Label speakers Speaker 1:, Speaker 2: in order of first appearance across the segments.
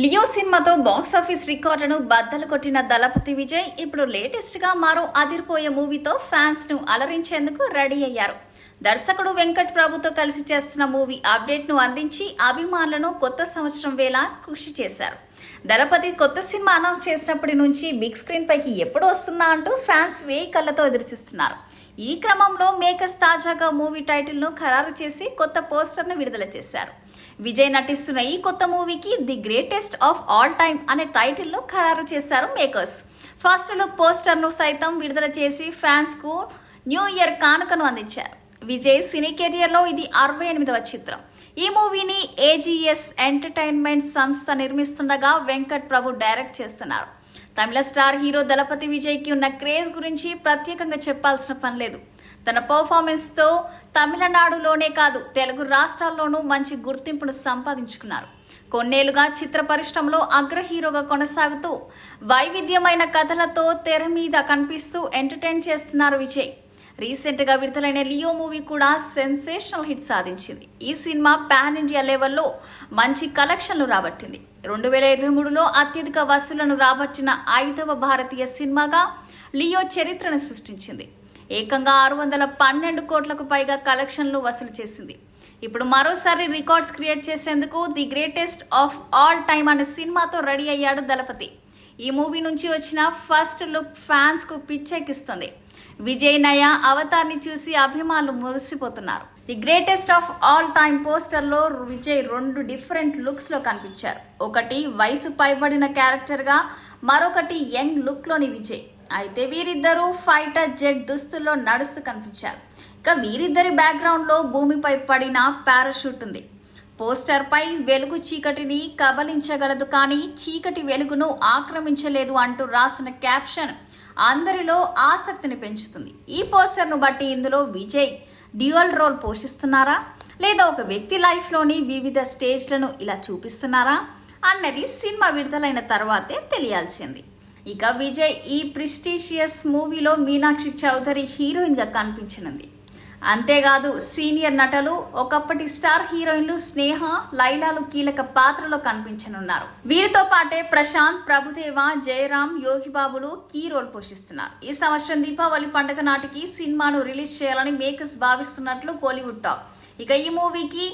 Speaker 1: Leo సినిమాతో box office రికార్డును బద్దలు కొట్టిన దళపతి విజయ్ ఇప్పుడు లేటెస్ట్ గా మరో అదిరిపోయే మూవీతో ఫ్యాన్స్ ను అలరించేందుకు రెడీ అయ్యారు. దర్శకుడు వెంకట్ ప్రభుతో కలిసి చేస్తున్న మూవీ అప్డేట్ ను అందించి అభిమానులను కొత్త సంవత్సరం వేళ కృషి చేశారు. దళపతి కొత్త సినిమా అనౌన్స్ చేసినప్పటి నుంచి బిగ్ స్క్రీన్ పైకి ఎప్పుడు వస్తుందా అంటూ ఫ్యాన్స్ వేయి కళ్ళతో ఎదురుచూస్తున్నారు. ఈ క్రమంలో మేకర్స్ తాజాగా మూవీ టైటిల్ ను ఖరారు చేసి కొత్త పోస్టర్ ను విడుదల చేశారు. విజయ్ నటిస్తున్న ఈ కొత్త మూవీకి the greatest of all time అనే టైటిల్ ను ఖరారు చేశారు మేకర్స్. ఫస్ట్ లుక్ పోస్టర్ ను సైతం విడుదల చేసి ఫ్యాన్స్ కు న్యూ ఇయర్ కానుకను అందించారు. విజయ్ సినీ కెరియర్ లో ఇది 68వ చిత్రం. ఈ మూవీని ఏజీఎస్ ఎంటర్టైన్మెంట్ సంస్థ నిర్మిస్తుండగా వెంకట్ ప్రభు డైరెక్ట్ చేస్తున్నారు. తమిళ స్టార్ హీరో దళపతి విజయ్ కి ఉన్న క్రేజ్ గురించి ప్రత్యేకంగా చెప్పాల్సిన పని లేదు. తన పర్ఫార్మెన్స్ తో తమిళనాడులోనే కాదు తెలుగు రాష్ట్రాల్లోనూ మంచి గుర్తింపును సంపాదించుకున్నారు. కొన్నేళ్లుగా చిత్ర పరిశ్రమలో అగ్ర హీరోగా కొనసాగుతూ వైవిధ్యమైన కథలతో తెర మీద కనిపిస్తూ ఎంటర్టైన్ చేస్తున్నారు విజయ్. రీసెంట్ గా విడుదలైన లియో మూవీ కూడా సెన్సేషనల్ హిట్ సాధించింది. ఈ సినిమా పాన్ ఇండియా లెవెల్లో మంచి కలెక్షన్లు రాబట్టింది. 2023లో అత్యధిక వసూళ్లను రాబట్టిన 5వ భారతీయ సినిమాగా లియో చరిత్రను సృష్టించింది. ఏకంగా 612 కోట్లకు పైగా కలెక్షన్లు వసూలు చేసింది. ఇప్పుడు మరోసారి రికార్డ్స్ క్రియేట్ చేసేందుకు the greatest of all time అనే సినిమాతో రెడీ అయ్యాడు దళపతి. ఈ మూవీ నుంచి వచ్చిన ఫస్ట్ లుక్ ఫ్యాన్స్ కు పిచ్చెక్కిస్తుంది. విజయ్ నయ అవతార్ ని చూసి అభిమానులు మురిసిపోతున్నారు. The greatest of all time poster లో విజయ్ 2 డిఫరెంట్ లుక్స్ లో కనిపించారు. ఒకటి వయసు పైబడిన క్యారెక్టర్ గా, మరొకటి యంగ్ లుక్ లోని విజయ్. అయితే వీరిద్దరూ ఫైటర్ జెట్ దుస్తుల్లో నడుస్తూ కనిపించారు. ఇక వీరిద్దరి బ్యాక్గ్రౌండ్ లో భూమిపై పడిన పారాషూట్ ఉంది. పోస్టర్ పై వెలుగు చీకటిని కబలించగలదు కానీ చీకటి వెలుగును ఆక్రమించలేదు అంటూ రాసిన క్యాప్షన్ అందరిలో ఆసక్తిని పెంచుతుంది. ఈ పోస్టర్ ను బట్టి ఇందులో విజయ్ డ్యూయల్ రోల్ పోషిస్తున్నారా లేదా ఒక వ్యక్తి లైఫ్ లోని వివిధ స్టేజ్లను ఇలా చూపిస్తున్నారా అన్నది సినిమా విడుదలైన తర్వాతే తెలియాల్సింది. ఇక విజయ్ ఈ ప్రెస్టీషియస్ మూవీలో మీనాక్షి చౌదరి హీరోయిన్ గా కనిపించనుంది. అంతేకాదు సీనియర్ నటులు, ఒకప్పటి స్టార్ హీరోయిన్లు స్నేహ, లైలాలు కీలక పాత్రలో కనిపించనున్నారు. వీరితో పాటే ప్రశాంత్, ప్రభుదేవ, జయరాం, యోగిబాబులు కీ రోల్ పోషిస్తున్నారు. ఈ సంవత్సరం దీపావళి పండుగ నాటికి సినిమాను రిలీజ్ చేయాలని మేకర్స్ భావిస్తున్నట్లు కోలీవుడ్ టాక్. ఇక ఈ మూవీకి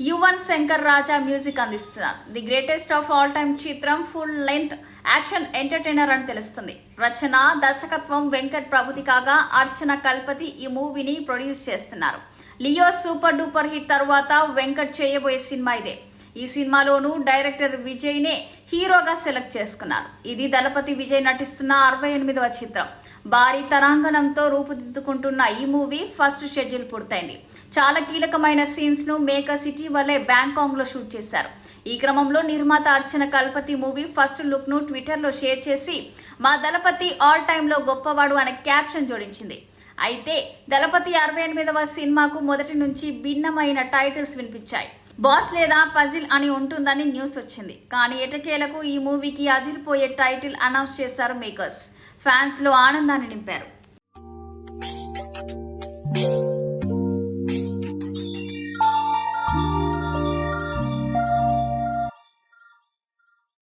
Speaker 1: యువన్ శంకర్ రాజా మ్యూజిక్ అందిస్తున్నారు. The greatest of all time చిత్రం ఫుల్ లెంత్ యాక్షన్ ఎంటర్టైనర్ అని తెలుస్తుంది. రచన, దర్శకత్వం వెంకట్ ప్రభుది కాగా అర్చన కల్పతి ఈ మూవీని ప్రొడ్యూస్ చేస్తున్నారు. లియో సూపర్ డూపర్ హిట్ తర్వాత వెంకట్ చేయబోయే సినిమా ఇదే. ఈ సినిమాలోనూ డైరెక్టర్ విజయ్ నే హీరోగా సెలెక్ట్ చేసుకున్నారు. ఇది దళపతి విజయ్ నటిస్తున్న 68వ చిత్రం. భారీ తరాంగణంతో రూపుదిద్దుకుంటున్న ఈ మూవీ ఫస్ట్ షెడ్యూల్ పూర్తయింది. చాలా కీలకమైన సీన్స్ ను మేకర్స్ ఇటీవలే బ్యాంకాక్ లో షూట్ చేశారు. ఈ క్రమంలో నిర్మాత అర్చన కల్పతి మూవీ ఫస్ట్ లుక్ ను ట్విట్టర్ లో షేర్ చేసి మా దళపతి ఆల్ టైమ్ లో గొప్పవాడు అనే క్యాప్షన్ జోడించింది. అయితే దళపతి 68వ సినిమాకు మొదటి నుంచి భిన్నమైన టైటిల్స్ వినిపించాయి. బాస్ లేదా పజిల్ అని ఉంటుందని న్యూస్ వచ్చింది. కానీ ఎటకేలకు ఈ మూవీకి అదిరిపోయే టైటిల్ అనౌన్స్ చేశారు మేకర్స్. ఫ్యాన్స్ లో ఆనందాన్ని నింపారు.